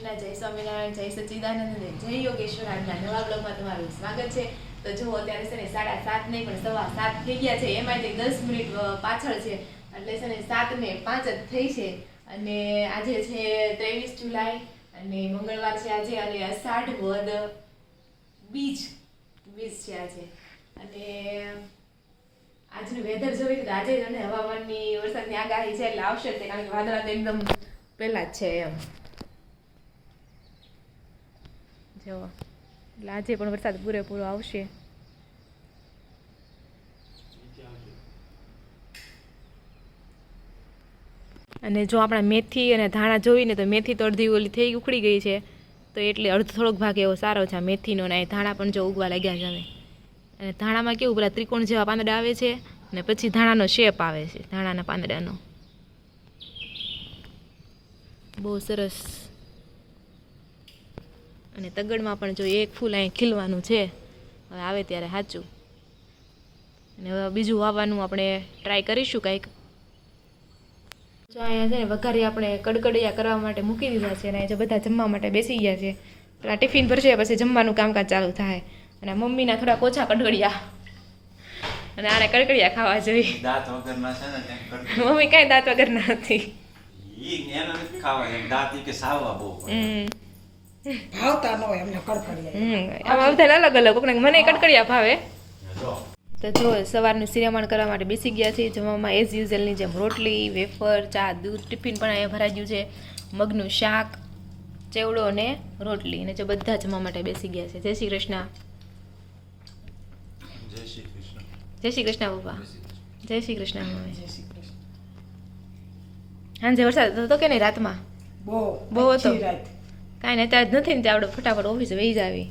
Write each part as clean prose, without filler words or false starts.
કૃષ્ણ, જય સ્વામિનારાયણ, જય સચ્ચિદાનંદ, જય યોગેશ્વર. આજના નવા બ્લોગમાં તમારું સ્વાગત છે. તો જો અત્યારે છે ને 7:30 નહીં પણ 7:15 થઈ ગયા છે. એમાંથી 10 મિનિટ પાછળ છે એટલે છે ને 7:05 જ થઈ છે. અને આજે છે 23 જુલાઈ અને મંગળવાર છે આજે, અને અષાઢ વદ બીજ છે આજે. અને આજનું વેધર જોઈએ તો આજે અને હવામાનની વરસાદની આગાહી છે એટલે આવશે જ, કારણ કે વાદળા તો એકદમ પહેલા જ છે એમ. જો એટલે આજે પણ વરસાદ પૂરેપૂરો આવશે. અને જો આપણા મેથી અને ધાણા જોઈને તો મેથી તો અડધી ઓલી થઈ ઉખડી ગઈ છે, તો એટલે અડધો થોડોક ભાગ એવો સારો છે મેથીનો. ને ધાણા પણ જો ઉગવા લાગ્યા છે હવે. અને ધાણામાં કેવું પેલા ત્રિકોણ જેવા પાંદડા આવે છે ને પછી ધાણાનો શેપ આવે છે, ધાણાના પાંદડાનો. બહુ સરસ. અને તગડમાં પણ જો એક ફૂલ અહીં ખીલવાનું છે, હવે આવે ત્યારે સાચું. અને હવે બીજું વાવવાનું આપણે ટ્રાય કરીશું કંઈક. જો અહીંયા છે ને વઘારી આપણે કડકડિયા કરવા માટે મૂકી દીધા છે, અને જો બધા જમવા માટે બેસી ગયા છે. પેલા ટિફિન ભરશે પછી જમવાનું કામકાજ ચાલુ થાય. અને મમ્મીના થોડાક ઓછા કડકડિયા, અને આને કડકડિયા ખાવા જોઈએ. દાંત વગરના છે ને મમ્મી કાંઈ દાંત વગરના નથી. ભાવતા ન હોય એમને કડકડિયા. આમાં બધા અલગ અલગ, કોકને મને કડકડિયા ભાવે. તો જો સવારનું શિરામણ કરવા માટે બેસી ગયા છે. જમવામાં એઝ યુઝ્યુઅલની જેમ રોટલી, વેફર, ચા, દૂધ, ટિફિન પણ અહીંયા ભરાઈ ગયું છે, મગનું શાક, ચેવડો અને રોટલી. અને જો બધા જમવા માટે બેસી ગયા છે. જય શ્રી કૃષ્ણ. જય શ્રી કૃષ્ણ પપ્પા. જય શ્રી કૃષ્ણ મમ્મી. હાંજે વરસાદ હતો કે નહીં રાતમાં? બહુ હતો. કાંઈ નહીં, અત્યારે જ નથી ને, ત્યાં આપણે ફટાફટ ઓફિસે વહી જ આવી.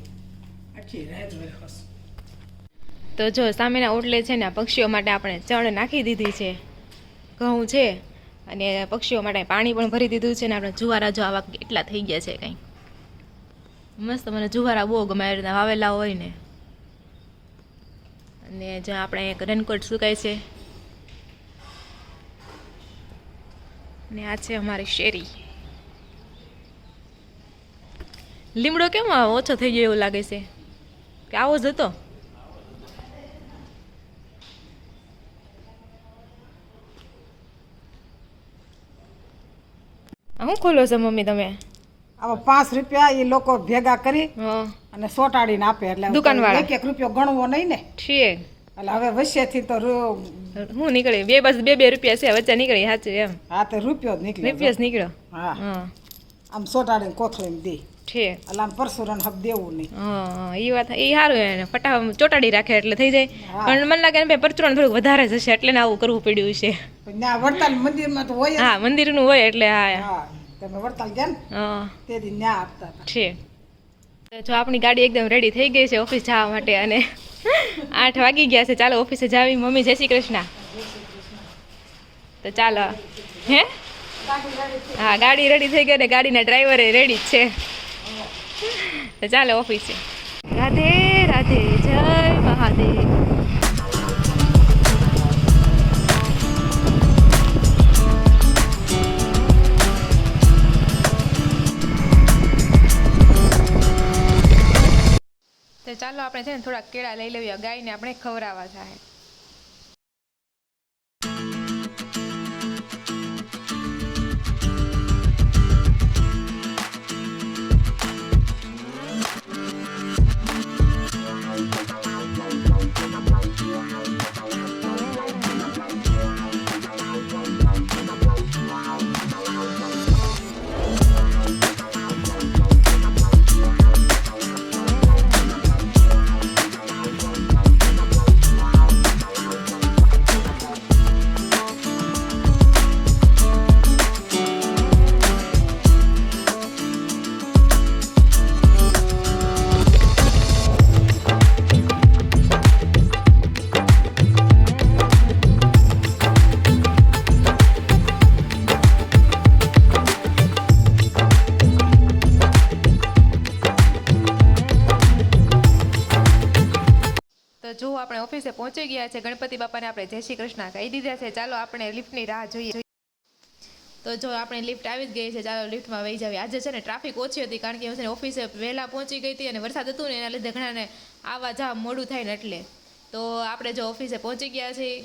તો જો સામેના ઓટલે છે ને પક્ષીઓ માટે આપણે ચણ નાખી દીધી છે, ઘઉં છે, અને પક્ષીઓ માટે પાણી પણ ભરી દીધું છે. ને આપણે જુવારા જો આવા એટલા થઈ ગયા છે કંઈ મસ્ત. મને જુવારા બહુ ગમે, આવી રીતના વાવેલા હોય ને. અને જ્યાં આપણે એક રેનકોટ સુકાય છે. ને આ છે અમારી શેરી. લીમડો કેમ ઓછો થઈ ગયો એવું લાગે છે, કે આવો જ હતો? શું ખોલો છો મમ્મી તમે? આવા 5 રૂપિયા એ લોકો ભેગા કરી અને સોટાડીને આપે, એટલે દુકાનવાળા 1 રૂપિયો ગણવો નહીં ને. છીએ એટલે હવે વચ્ચેથી તો હું નીકળી બે બસ 2 રૂપિયા છે વચ્ચે નીકળી. સાચું એમ? હા, તો રૂપિયો જ નીકળ્યો. રૂપિયા જ નીકળ્યો. હા, આમ સોટાડીને કોથળીમાં દે, છે એટલે આમ પરસુરાને હક દેવું નહીં. હા, એ વાત એ સારું. એને ફટાફટ ચોટાડી રાખે એટલે થઈ જાય. પણ મને લાગે ને પરચુરણ થોડુંક વધારે જશે એટલે ને આવું કરવું પડ્યું છે. ત્યાં વડતાલ મંદિરમાં તો હોય. હા, મંદિરનું હોય એટલે. હા, તમે વડતાલ ગયા ને તે દી ન્યા આપતા હતા. છે. જો આપણી ગાડી એકદમ રેડી થઈ ગઈ છે ઓફિસ જવા માટે, અને 8 વાગી ગયા છે. ચાલો ઓફિસે જાવી. મમ્મી જય શ્રી કૃષ્ણ. તો ચાલો. હે, હા, ગાડી રેડી થઈ ગઈ ને ગાડીના ડ્રાઈવરે રેડી જ છે. તો ચાલો ઓફિસે. રાધે રાધે, જય મહાદેવ. તો ચાલો આપણે છે ને થોડાક કેળા લઈ લેવી, ગાયને આપણે ખવડાવવા થાય. તો જો આપણે ઓફિસે પહોંચી ગયા છે. ગણપતિ બાપાને આપણે જય શ્રી કૃષ્ણ કહી દીધા છે. ચાલો આપણે લિફ્ટની રાહ જોઈએ. તો જો આપણે લિફ્ટ આવી જ ગઈ છે, ચાલો લિફ્ટમાં વહી જાવી. આજે છે ને ટ્રાફિક ઓછી હતી કારણ કે હું છે ને ઓફિસે વહેલા પહોંચી ગઈ હતી અને વરસાદ હતું ને એના લીધે ઘણાને આવવા જવા મોડું થાય ને એટલે. તો આપણે જો ઓફિસે પહોંચી ગયા છીએ,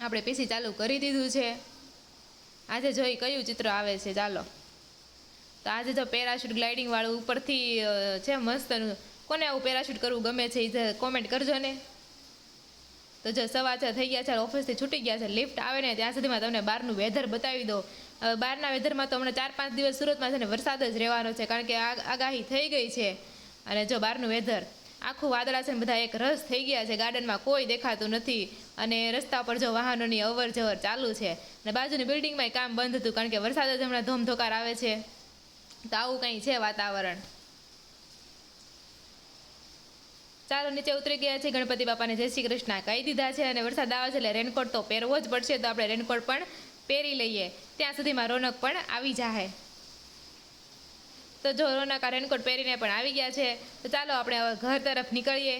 આપણે પીસી ચાલુ કરી દીધું છે. આજે જોઈ કયું ચિત્ર આવે છે ચાલો. તો આજે જો પેરાશૂટ ગ્લાઇડિંગ વાળું ઉપરથી છે મસ્તનું. કોને આવું પેરાશૂટ કરવું ગમે છે એ કોમેન્ટ કરજો ને. તો જો 6:15 થઈ ગયા છે, ઓફિસથી છૂટી ગયા છે. લિફ્ટ આવે ને ત્યાં સુધીમાં તમને બહારનું વેધર બતાવી દો. બહારના વેધરમાં તો હમણાં 4-5 દિવસ સુરતમાં છે ને વરસાદ જ રહેવાનો છે કારણ કે આગાહી થઈ ગઈ છે. અને જો બહારનું વેધર આખું વાદળા છે ને બધા એક રસ થઈ ગયા છે, ગાર્ડનમાં કોઈ દેખાતું નથી અને રસ્તા પર જો વાહનોની અવર જવર ચાલુ છે. અને બાજુની બિલ્ડિંગમાં કામ બંધ હતું કારણ કે વરસાદ જ હમણાં ધોમધોકાર આવે છે. તો આવું કંઈ છે વાતાવરણ. ચાલો નીચે ઉતરી ગયા છે, ગણપતિ બાપાને જય શ્રી કૃષ્ણ કહી દીધા છે અને વરસાદ આવે છે એટલે રેનકોટ તો પહેરવો જ પડશે. તો આપણે રેનકોટ પણ પહેરી લઈએ, ત્યાં સુધીમાં રોનક પણ આવી જાય. તો જો રોનક આ રેનકોટ પહેરીને પણ આવી ગયા છે. તો ચાલો આપણે હવે ઘર તરફ નીકળીએ.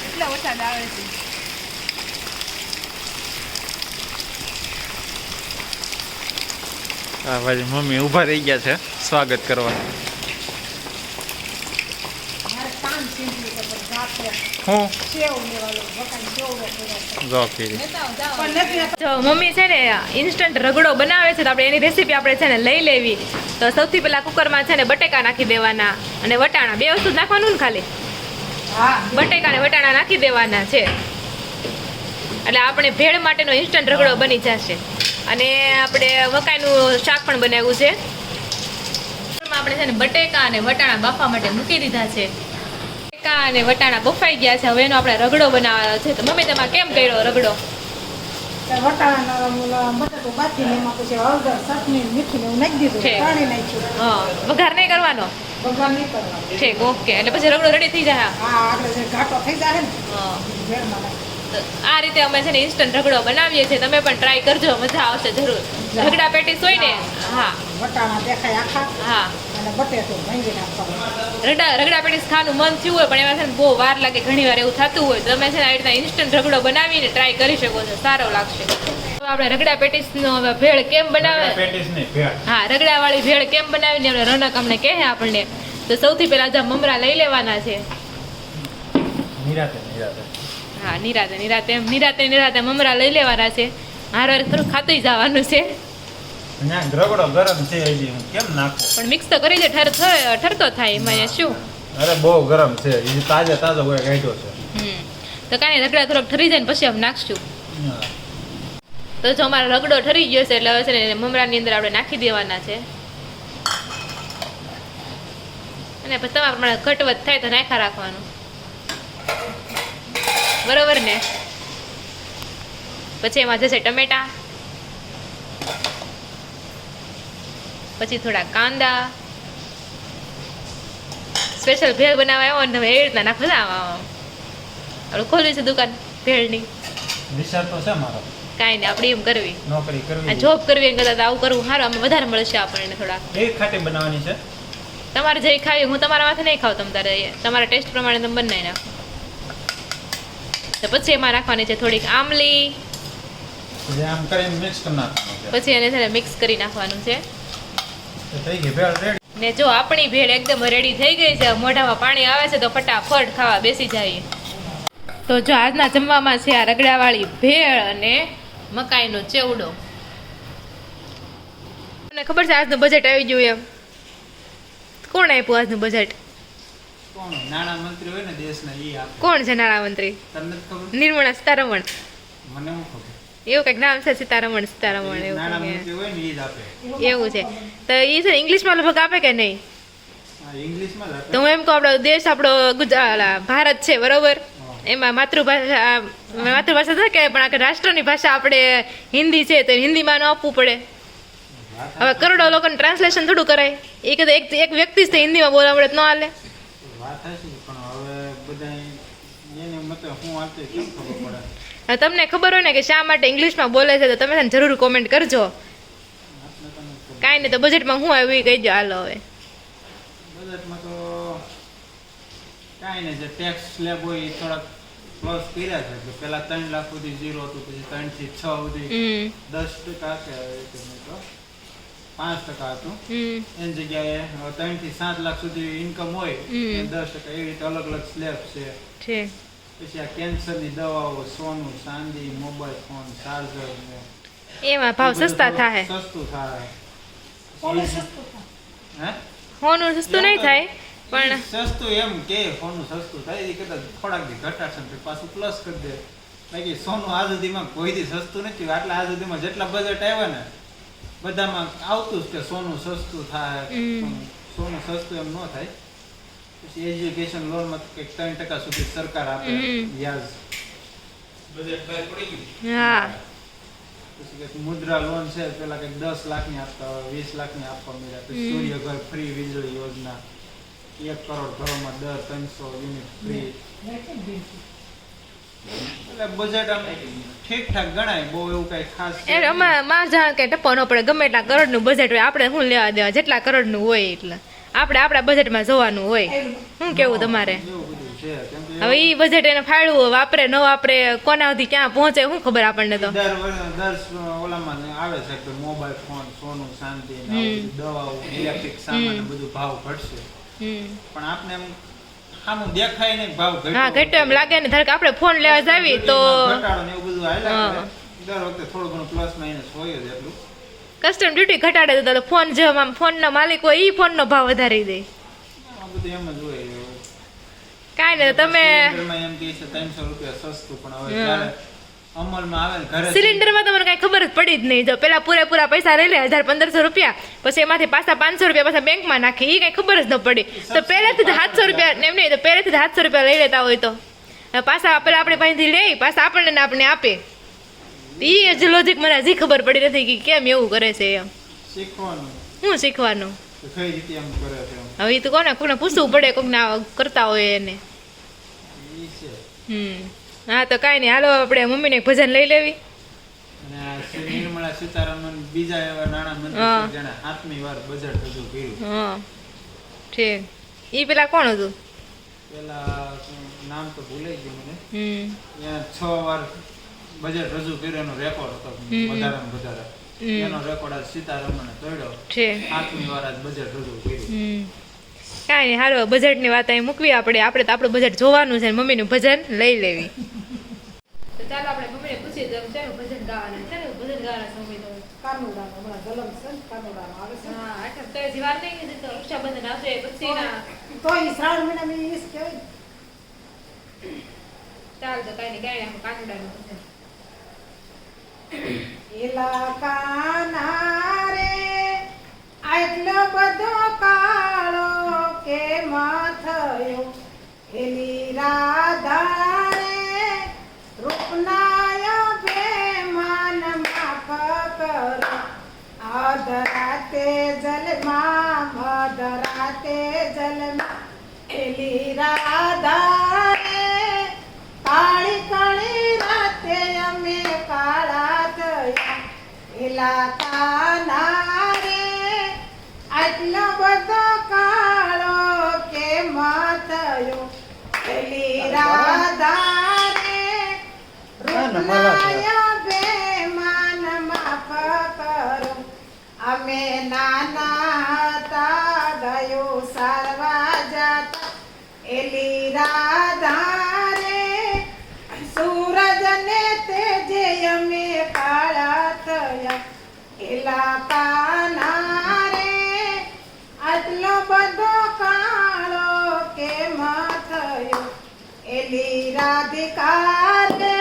કેટલો વરસાદ આવે છે. હા ભાઈ મમ્મી ઊભા રહી ગયા છે સ્વાગત કરવા. હું જો મમ્મી છે ને ઇન્સ્ટન્ટ રગડો બનાવે છે તો આપણે એની રેસીપી આપણે છે ને લઈ લેવી. તો સૌથી પહેલા કુકરમાં છે ને બટેકા નાખી દેવાના અને વટાણા, બે વસ્તુ નાખવાનું ને ખાલી. બટેકા અને વટાણા નાખી દેવાના છે એટલે આપણે ભેળ માટેનો ઇન્સ્ટન્ટ રગડો બની જશે. અને આપણે મકાઈનું શાક પણ બનાવ્યું છે. આપણે છે ને બટેકા અને વટાણા બાફવા માટે મૂકી દીધા છે. બટેકા અને વટાણા બફાઈ ગયા છે, હવે એનો આપણે રગડો બનાવવાનો છે. તો મમ્મી તમારે કેમ કર્યો રગડો? વઘાર નહીં કરવાનો? ઠીક, ઓકે. એટલે પછી રગડો રેડી થઈ જાય. આ રીતે અમે છે ને ઇન્સ્ટન્ટ રગડો બનાવીએ છીએ. તમે પણ ટ્રાય કરજો, મજા આવશે જરૂર. રગડા પેટીસ હોય ને, હા હા, રગડા પેટીસ ખાવાનું મન થયું હોય પણ એમાં છે ને બહુ વાર લાગે, ઘણી વાર એવું થતું હોય, તો તમે છે ને આ રીતના ઇન્સ્ટન્ટ રગડો બનાવીને ટ્રાય કરી શકો છો, સારો લાગશે. તો આપણે રગડા પેટીસનો ભેળ કેમ બનાવે, હા રગડા વાળી ભેળ કેમ બનાવીને આપણે રોનક અમને કહે આપણને. તો સૌથી પહેલા જો મમરા લઈ લેવાના છે. હા નિરાતે મમરા લઈ લેવાના છે. હારે થોડું ખાતું જવાનું છે. રગડો ગરમ છે કેમ નાખો, પણ મિક્સ તો કરી દે, ઠરતો થાય એમાં શું. અરે બહુ ગરમ છે, એ તાજો કોઈ કાઢ્યો છે. તો કાંઈ રગડા થોડોક ઠરી જાય ને પછી આમ નાખશું. તો જો અમારો રગડો ઠરી ગયો છે એટલે હવે છે ને મમરાની અંદર આપણે નાખી દેવાના છે. અને પછી તમારા પ્રમાણે ઘટવત થાય તો નાખા રાખવાનું, બરોબર ને. પછી એમાં જશે ટમેટા, પછી થોડા કાંદા. સ્પેશિયલ ભેળ બનાવવા આવ્યો ને તમે એ રીતના નાખો. આપણે ખોલવી છે દુકાન ભેળની. વિચાર તો છે મારો, કાંઈ નહીં, આપણે એમ કરવી, નોકરી કરવી, જોબ કરવી કરતા આવું કરવું સારું. આમાં વધારે મળશે આપણને થોડા. એક ખાટી બનાવવાની છે. તમારે જે ખાવી, હું તમારા માથે નહીં ખાવ, તમારા ટેસ્ટ પ્રમાણે તમે બનાવી નાખો. તો પછી એમાં રાખવાની છે થોડીક આમલી, આમ કરીને મિક્સ કરી નાખવાનું છે. પછી એને છે ને મિક્સ કરી નાખવાનું છે. થઈ ગઈ ભેળ રેડી. ને જો આપણી ભેળ એકદમ રેડી થઈ ગઈ છે, મોઢામાં પાણી આવે છે તો ફટાફટ ખાવા બેસી જઈએ. તો જો આજના જમવામાં છે આ રગડાવાળી ભેળ અને મકાઈનો ચેવડો. તમને ખબર છે આજનું બજેટ આવી ગયું એમ? કોણ આપ્યું આજનું બજેટ? કોણ નાણામંત્રી હોય ને દેશના ઈ આપે. કોણ છે નાણામંત્રી? તમને નથી ખબર? નિર્મળા સીતારમણ. મને હું ખબર. એવું કંઈક નામ છે, સીતારમણ એવું કંઈક. નાણામંત્રી હોય ને ઈ જ આપે. એવું છે તો એ છે ઇંગ્લિશમાં લગભગ આપે કે નહીં? હા, ઇંગ્લિશમાં જ આપે. તો હું એમ કહું આપણો દેશ આપણો ભારત છે બરોબર, એમાં માતૃભાષા છે કે પણ આ રાષ્ટ્રની ભાષા આપણે હિન્દી છે તો હિન્દીમાં ન આપવું પડે. હવે કરોડો લોકોને ટ્રાન્સલેશન થોડું કરાય, એ કદાચ એક વ્યક્તિ જ હિન્દીમાં બોલવા મળે તો ન હાલે. વાત હશે પણ હવે બધા એને મતે હું હાલતે કેમ ખબર પડે? હવે તમને ખબર હોય ને કે શા માટે ઇંગ્લિશમાં બોલે છે તો તમે છે ને જરૂર કોમેન્ટ કરજો. કાંઈ નહીં તો બજેટમાં હું આવ્યું એ કહી દો. હાલો હવે બજેટમાં તો કાંઈ નહીં, જે ટેક્સ સ્લેબ હોય એ થોડાક પ્લસ કર્યા છે. તો પેલા 3 લાખ સુધી 0 હતું, પછી 3 થી 6 સુધી 10% કે 5% હતું. એની જગ્યાએ 3 થી 7 લાખ સુધી ઇન્કમ હોય એ 10%, એવી રીતે અલગ અલગ સ્લેબ છે. પછી આ કેન્સરની દવાઓ, સોનું, ચાંદી, મોબાઈલ ફોન, ચાર્જર એમાં ભાવ સસ્તા થાય. સસ્તું થાય. હે? હોનું સસ્તું નહીં થાય પણ સસ્તું એમ કે સોનું સસ્તું થાય, એ કદાચ થોડાક દી ઘટાડશે ને પાછું પ્લસ કરી દે. બાકી સોનું આ સુધીમાં કોઈથી સસ્તું નથી. આટલા આ સુધીમાં જેટલા બજેટ આવ્યા ને બધામાં આવતું જ કે સોનું સસ્તું થાય, સોનું સસ્તું એમ ન થાય. પછી એજ્યુકેશન લોનમાં કંઈક 3% સુધી સરકાર આપે વ્યાજ. બજેટ બહાર પડી ગયું. હા. પછી કંઈક મુદ્રા લોન છે, પેલા કંઈક 10 લાખની આપતા 20 લાખની આપવા મળ્યા. પછી સૂર્ય ઘર ફ્રી વીજળી યોજના, 1 કરોડ ઘરોમાં દર 300 યુનિટ ફ્રી. એટલે બજેટ આમ ઠીકઠાક ગણાય, બહુ એવું કઈ ખાસ એ અમાર જાણ કે ટપ્પો ન પડે. ગમે એટલા કરોડનું બજેટ હોય, આપણે શું લેવા દેવા, જેટલા કરોડનું હોય એટલે આપણે આપણા બજેટમાં જોવાનું હોય. શું કેવું તમારે? એવું બધું છે. કેમ કે હવે ઈ બજેટ એને ફાળવું, વાપરે ન વાપરે, કોના સુધી ક્યાં પહોંચે શું ખબર આપણને. તો દર ઓલામાં આવે છે કે મોબાઈલ ફોન, સોનું, શાંતિ, દવાઓ, ઇલેક્ટ્રિક સામાન બધું ભાવ ઘટશે. પણ આપણે એમ આમ દેખાય નહીં ભાવ ઘટ્યો. હા, ઘટ્યો એમ લાગે ને. ધારો કે આપણે ફોન લેવા જાવી તો ઘટાડો ને એવું બધું હાલ્યા કરે. દર વખતે થોડું ઘણું પ્લસ માઇનસ હોય જ એટલું. કસ્ટમ ડ્યુટી ઘટાડે તો ફોન જે ફોનના માલિક હોય ઈ ફોનનો ભાવ વધારી દે. આ બધું એમ જ હોય. કાંઈ નહીં તમે સિલિન્ડરમાં એમ કહે છે 300 રૂપિયા સસ્તું, પણ હવે જ્યારે અમલમાં આવે ને ઘરે સિલિન્ડરમાં તમને કાંઈ ખબર જ પડી જ નહીં. જો પેલા પૂરેપૂરા પૈસા લઈ લે 1000-1500 રૂપિયા, પછી એમાંથી પાછા 500 રૂપિયા પાછા બેંકમાં નાખી, એ કાંઈ ખબર જ ન પડી. તો પહેલેથી જ 700 રૂપિયા એમ નહીં, તો પહેલેથી જ 700 રૂપિયા લઈ લેતા હોય તો પાછા પેલા આપણે પાસેથી લે, પાછા આપણને ને આપણે આપે. એ જ લોજિક મને હજી ખબર પડી નથી કે કેમ એવું કરે છે એમ. શીખવાનું શું શીખવાનું? કે કઈ રીતે એમ કરે છે એમ. હવે એ તો કોને પૂછવું પડે, કોકને કરતા હોય એને. ઈ છે. હા તો કાંઈ નહીં, હાલો આપણે મમ્મીને એક ભજન લઈ લેવી. અને આ શ્રી નિર્મળા સીતારામન બીજા એવા નાણામંત્રી છે જેણે 7મી વાર બજેટ રજૂ કર્યું. હા ઠીક. ઈ પેલા કોણ હતું? પેલા નામ તો ભૂલાઈ ગયું મને. ત્યાં 6 વાર બજેટ રજૂ કર્યો એનો રેકોર્ડ હતો વધારેમાં વધારે. એનો રેકોર્ડ આજ સીતારામને તોડ્યો. 7મી વાર આજ બજેટ રજૂ કર્યું. કાંઈ નહીં, હાલો બજેટની વાત અહીં મૂકવી. આપણે તો આપણું બજેટ જોવાનું છે, મમ્મીનું ભજન લઈ લેવી. તો ચાલો આપણે મમ્મીને પૂછીએ તો શેનું ભજન ગાવાના છે? ભજન ગાવાના સમય તો કાનુડાનો હમણાં જલમ છે ને, કાનુડાનો આવે છે. હા, આઠમ તો હજી વાર નહીં કીધી, તો રક્ષાબંધન આવશે પછી ના. તો ઈ શ્રાવણ મહિનામાં ઈ જ કહેવાય. ચાલ તો કાંઈ નહીં, ગાય કાનુડાનું ભજન. એલા કાના રે આટલો બધો કાળો કેમાં થયો, એલી રાધા રે રૂપનાયો બેમાન માફ કરો, અધરાતે જલમાં મધરાતે જલમાં, એલી રાધા રે કાળી કાળી રાતે અમે કાળા થયા, એલા કાના રે આટલો બધો કાળો કેમાં થયો, એલી રાધા રે રૂપનાયો બેમાન માફ કરો, અમે નાના હતા રાધા રે સૂરજ ને તેજે અમે કાળા થયા એલા કાના રે આટલો બધો કાળો કેમ થયો એલી રાધિકા રે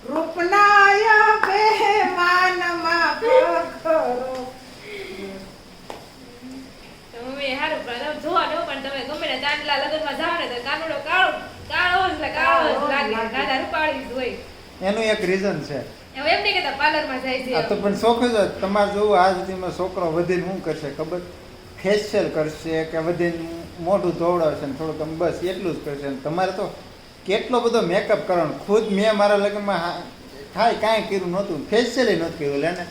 રૂપનાય બેમાનમાં પકડો. તો મમ્મી હારું પણ તમે જોવા ન પણ તમે ગમે ને ચાંદલા લગનમાં જાવ ને તો કાનુડો કાળો કાળો જ લાગે દાદા રૂપાળી જ હોય. એનું એક રીઝન છે. હવે એમ નહીં કેતા પાર્લરમાં જાય છે આ તો પણ શોખ જ તમારે જોવું આજ સુધીમાં છોકરો વધીને શું કરશે ખબર? ફેશિયલ કરશે કે વધીને મોઢું ધોવડાવશે ને થોડુંક આમ બસ એટલું જ કરશે. તમારે તો કેટલો બધો મેકઅપ કરવાનો. ખુદ મેં મારા લગ્નમાં થાય કાંઈ કર્યું નહોતું, ફેશિયલ નહોતું કર્યું. એટલે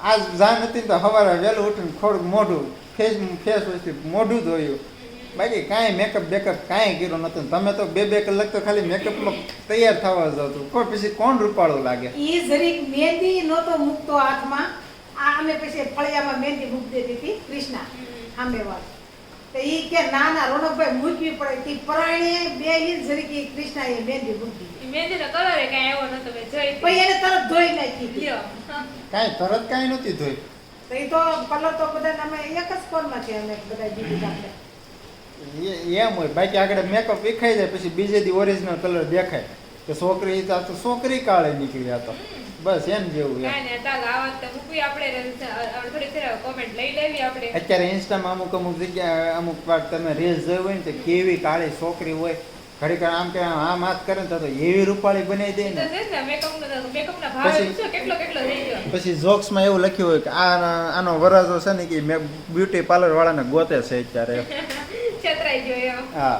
આજ જાન હતી ને તો સવારે વહેલું ઉઠીને થોડુંક મોઢું ફેસ વસ્તુ મોઢું ધોયું, બાકી કાંઈ મેકઅપ બેકઅપ કાંઈ કર્યું નહોતું. તમે તો 2 કલાક તો ખાલી મેકઅપમાં તૈયાર થવા જાવ તો કોઈ પછી કોણ રૂપાળું લાગે? ઈ જરીક મહેંદી નહોતો મૂકતો હાથમાં. આ અમે પછી ફળિયામાં મહેંદી મૂકી દેતી હતી કૃષ્ણા સામેવાળ. તો ઈ કે ના રોનકભાઈ મૂકવી પડે. તી પરાણે બે ઈ જરીક ઈ કૃષ્ણાએ મહેંદી મૂકી. મહેંદીનો કલર એ કાંઈ આવ્યો નતો મેં જોઈ પછી એને તરત ધોઈ નાખી. લ્યો. કાંઈ તરત કાંઈ નહોતી ધોઈ. તો ઈ તો કલર તો બધા અમે એક જ ફોનમાં છે અમે બધા દીદી આપણે. એમ હોય, બાકી આગળ મેકઅપ વિખાઈ જાય પછી બીજે દી ઓરિજિનલ કલર દેખાય કે છોકરી તો છોકરી કાળે નીકળી. આ તો બસ એમ જેવું. કાંઈ નહીં, ચાલો આ વખતે મૂકવી આપણે થોડી કોમેન્ટ લઈ લેવી આપણે. અત્યારે ઇન્સ્ટામાં અમુક જગ્યા અમુક વાર તમે રીલ્સ જોઈ હોય ને તો કેવી કાળી છોકરી હોય, ઘડીક આમ કે આમ હાથ કરે ને તો એવી રૂપાળી બનાવી દે તો ને. છે ને મેકઅપના ભાવ પછી- પૂછો કેટલો થઈ ગયો. પછી જોક્સમાં એવું લખ્યું હોય કે આનો વરાજો છે ને કે બ્યુટી પાર્લર વાળાને ગોતે છે અત્યારે. છેતરાઈ ગયો એમ. હા,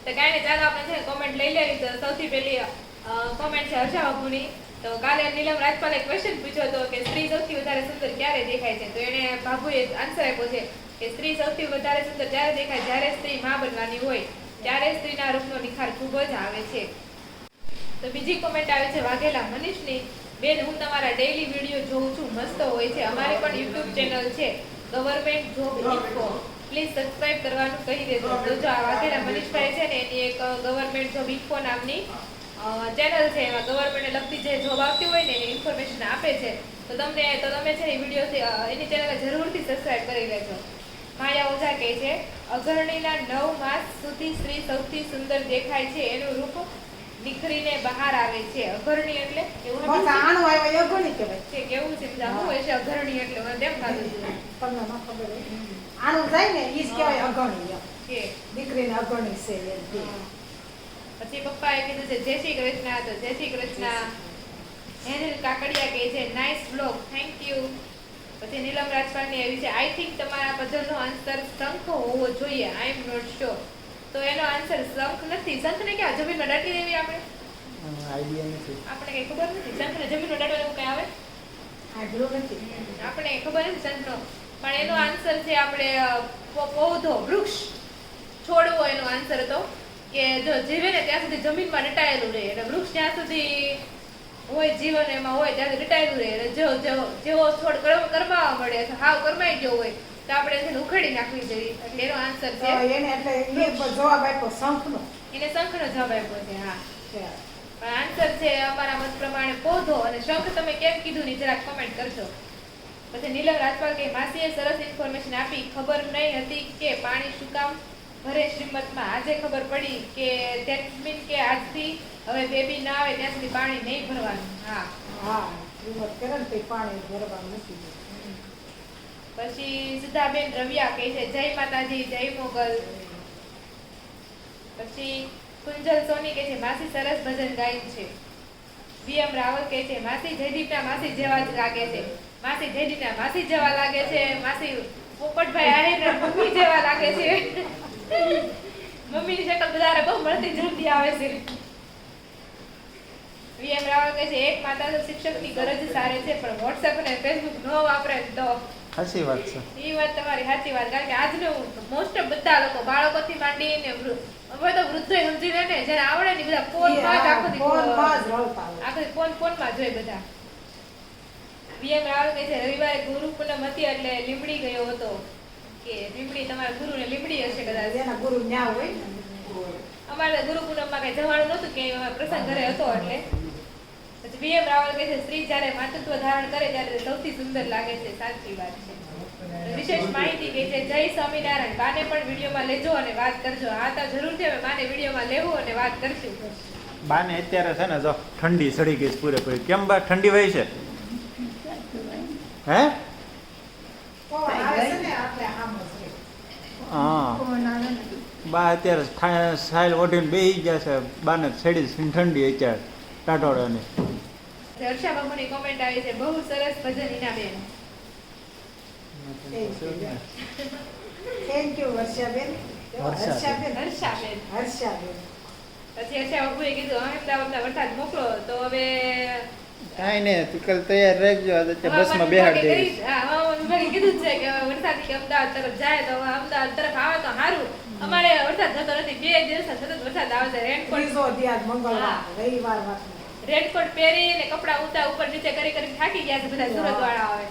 તો કાંઈ નહીં, ચાલો આપણે છે કોમેન્ટ લઈ લેવી. તો સૌથી પહેલી કોમેન્ટ છે હર્ષા બાબુની. તો કાલે નીલમ રાજપાલે ક્વેશ્ચન પૂછ્યો હતો કે સ્ત્રી સૌથી વધારે સુંદર ક્યારે દેખાય છે? તો એને બાબુએ આન્સર આપ્યો છે કે સ્ત્રી સૌથી વધારે સુંદર ત્યારે દેખાય જ્યારે સ્ત્રી માં બનવાની હોય, ત્યારે સ્ત્રીના રૂપનો નિખાર ખૂબ જ આવે છે. તો બીજી કોમેન્ટ આવે છે વાઘેલા મનીષની. બેન, હું તમારા ડેઈલી વિડીયો જોઉં છું, મસ્ત હોય છે. અમારી પણ યુટ્યુબ ચેનલ છે government job info, please subscribe કરવાનું કહી દેજો. તો જો આ વાઘેલા મનીષભાઈ છે ને એની એક ગવર્મેન્ટ જોબ ઇન્ફો નામની ચેનલ છે. એમાં ગવર્મેન્ટને લગતી જે જોબ આવતી હોય ને એની ઇન્ફોર્મેશન આપે છે. તો તમે છે એ વિડીયો એની ચેનલને જરૂરથી સબસ્ક્રાઇબ કરી લેજો. માયા ઓઝા કહે છે અઘરણીના 9 માસ સુધી સ્ત્રી સૌથી સુંદર દેખાય છે, એનું રૂપ નીખરીને બહાર આવે છે. અઘરણી એટલે એવું બસ નથી આણું આવ્યો યગો નહીં કહેવાય. છે કેવું છે બધા શું હોય છે અઘરણી એટલે મને તેમ ખાધું છે તમને ન ખબર હોય. આણું જાય ને ઈ જ કહેવાય અગણી એમ. કે દીકરીને અગણી છે એમ કે. પછી પપ્પાએ કીધું છે જય શ્રી કૃષ્ણ. તો જય શ્રી કૃષ્ણ. હેનિલ કાકડિયા કહે છે નાઇસ બ્લોગ, થેન્ક યુ. પછી નીલમ રાજપાલની એવી છે આઈ થિંક તમારા પઝલનો આન્સર શંખ હોવો જોઈએ, આઈ એમ નોટ શ્યોર. તો એનો આન્સર શંખ નથી. શંખને ક્યાં જમીનમાં દાટી દેવી આપણે? આઈડિયા નથી. આપણે કઈ ખબર નથી. શંખને જમીનમાં દાટવા એવું કઈ આવે? આટલું નથી. આપણે ખબર નથી શંખનો. પણ એનો આન્સર છે આપણે પૌધો, વૃક્ષ, છોડવો એનો આન્સર હતો. કે જો જીવે ને ત્યાં સુધી જમીનમાં દટાયેલું રહે, એટલે વૃક્ષ જ્યાં સુધી હોય જીવન એમાં હોય ત્યાં સુધી દટાયેલું રહે. જેવો છોડ કરમાવા મળે, હાવ કરમાઈ ગયો હોય તો આપણે એને ઉખેડી નાખવી જોઈએ. એટલે એનો આન્સર તો છે એને એટલે ઈ જવાબ આપ્યો શંખનો. એને શંખનો જવાબ આપ્યો છે. હા, છે. પણ આન્સર છે અમારા મત પ્રમાણે પૌધો. અને શંખ તમે કેમ કીધું ની જરાક કમેન્ટ કરજો. પછી નીલમ રાજપાલ કે માસીએ સરસ ઇન્ફોર્મેશન આપી, ખબર નહીં હતી કે પાણી શું કામ ભરે શ્રીમતમાં. આજે ખબર પડી કે ધેટ મીન કે આજથી હવે બેબી ના આવે ત્યાં સુધી પાણી નહીં ભરવાનું. હા, હા શ્રીમત કરે ને તો પાણી ભરવાનું નથી. પછી સુધાબેન રવિયા કહે છે જય માતાજી, જય મોગલ. પછી કુંજલ સોની કહે છે માસી સરસ ભજન ગાયું છે. વીએમ રાવલ કહે છે માસી જયદીપના માસી જેવા જ લાગે છે. માસી જયદીપના માસી જેવા લાગે છે. માસી પોપટભાઈ આહિરના મમ્મી જેવા લાગે છે. મમ્મીની શકલ બધારે બહુ મળતી જલ્દી આવે છે. વીએમ રાવલ કહે છે એક માતા તો શિક્ષકની ગરજ સારે છે, પણ વોટ્સએપ અને ફેસબુક ન વાપરે તો. સાચી વાત છે. એ વાત તમારી સાચી વાત. કારણ કે આજનું મોસ્ટ ઓફ બધા લોકો બાળકોથી માંડીને હવે તો વૃદ્ધો સમજી લે ને, જેને આવડે ને બધા ફોનમાં જ આખો ફોનમાં જ રળતા હોય. આખો ફોનમાં જોઈ બધા. વીએમ રાવલ કહે છે રવિવારે ગુરુ પૂનમ હતી એટલે લીમડી ગયો હતો. કે લીમડી તમારા ગુરુને લીમડી હશે કદાચ. એના ગુરુ ન્યા હોય ને. અમારે ગુરુ પૂનમમાં કઈ જવાનું નહોતું કે પ્રસંગ ઘરે હતો એટલે પછી બીએમ રાવલ કહે છે સ્ત્રી જ્યારે માતૃત્વ ધારણ કરે ત્યારે સૌથી સુંદર લાગે છે. સાચી વાત છે. વિશેષ માહિતી કે છે જય સ્વામિનારાયણ. બાને પણ વિડીયોમાં લેજો અને વાત કરજો. હા તો જરૂરથી હવે બાને વિડીયોમાં લેવું અને વાત કરશું. બાને અત્યારે છે ને જો ઠંડી સડી ગઈ છે પૂરેપૂરી. કેમ બા ઠંડી વહી છે? હે? પવન આવે છે ને એટલે આમ જ રહે. હા. બા અત્યારે સાયલ ઓઢીને બેસી ગયા છે. બાને સડી છે ઠંડી અત્યારે ટાટોળાની. હર્ષા બાબુની કોમેન્ટ આવી છે બહુ સરસ ભજન ઈનાબેન. થેન્ક યુ વર્ષાબેન. હર્ષાબેન. હર્ષાબેન. હર્ષાબેન. પછી હર્ષા બાબુએ કીધું અમદાવાદના વરસાદ મોકલો તો હવે કાંઈ નહીં તું કાલ તૈયાર રહેજો. અત્યારે બસમાં બેહાડી દઈશ. વિભાગે કીધું છે કે વરસાદ કે અમદાવાદ તરફ જાય તો અમદાવાદ તરફ આવે તો સારું. અમારે વરસાદ થતો નથી. 2 દિવસ સતત વરસાદ આવે છે. ત્રીજો દિવસ મંગળવાર રવિવાર વાત. રેનકોટ પહેરીને કપડા ઊંચા ઉપર નીચે કરી કરી થાકી ગયા છે બધા સુરત વાળા આવે.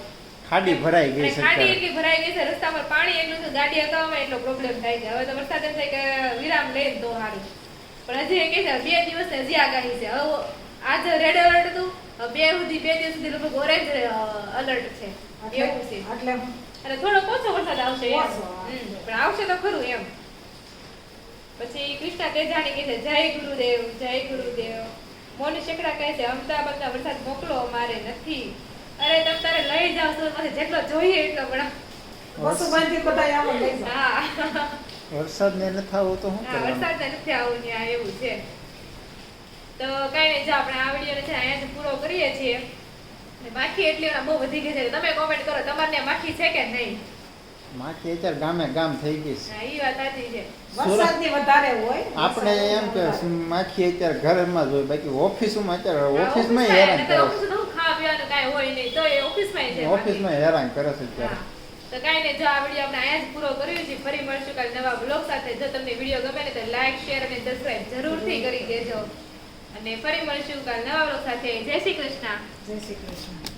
ખાડી ભરાઈ ગઈ અને છે ખાડી અત્યારે. એટલી ભરાઈ ગઈ છે રસ્તામાં પાણી એટલું છે ગાડી હકાવવામાં એટલો પ્રોબ્લેમ થાય છે. હવે તો વરસાદ એમ થાય કે વિરામ લે તો સારું. પણ હજી એ કહે છે 2 દિવસ હજી આગાહી છે. હવે આજે રેડ એલર્ટ હતું. 2 દિવસ સુધી લગભગ ઓરેન્જ એલર્ટ છે એવું છે. એટલે અને થોડો ઓછો વરસાદ આવશે એમ. ઓછો. પણ આવશે તો ખરું એમ. પછી કૃષ્ણા તેજાણી કહે છે જય ગુરુદેવ જય ગુરુદેવ. મોની શેકડા કહે છે અમદાવાદના વરસાદ મોકલો અમારે નથી. અરે તમે તારે લઈ જાવ સુરતમાંથી જેટલો જોઈએ એટલો પણ વસુબાઈથી બધા આવો લઈ જાઓ. હા વરસાદ ને નથી આવતો શું હા કરવાનું? વરસાદ નથી આવું ત્યાં એવું છે. તો કઈ નહીં જો આપણે આ વિડીયો છે અહીંયાથી પૂરો કરીએ છીએ. ને માખી એટલી બહુ વધી ગઈ છે. તમે કોમેન્ટ કરો તમારે ત્યાં માખી છે કે નહીં? માખી અત્યારે ગામે ગામ થઈ ગઈ છે. હા એ વાત સાચી છે. વરસાદની વધારે હોય. આપણે એમ કે માખી અત્યારે ઘરમાં જ હોય, બાકી ઓફિસમાં અત્યારે હા, ઓફિસમાં ઓફિસમાં હેરાન નહીંતર કરે ઓફિસમાં શું ખાવા પીવાનું કાંઈ હોય નહીં તો એ ઓફિસમાં છે છે. માખી. ઓફિસમાં હેરાન કરે છે અત્યારે. હા. તો કાંઈ નહીં જો આ વિડીયો આપણે અહીંયા જ પૂરો કર્યો છે. ફરી મળશું કાલે નવા બ્લોગ સાથે. જો તમને વિડીયો ગમે ને તો લાઈક શેર અને સબસ્ક્રાઇબ જરૂરથી કરી દેજો. અને ફરી મળશું કાલે નવા બ્લોગ સાથે. જય શ્રી કૃષ્ણ. જય શ્રી કૃષ્ણ.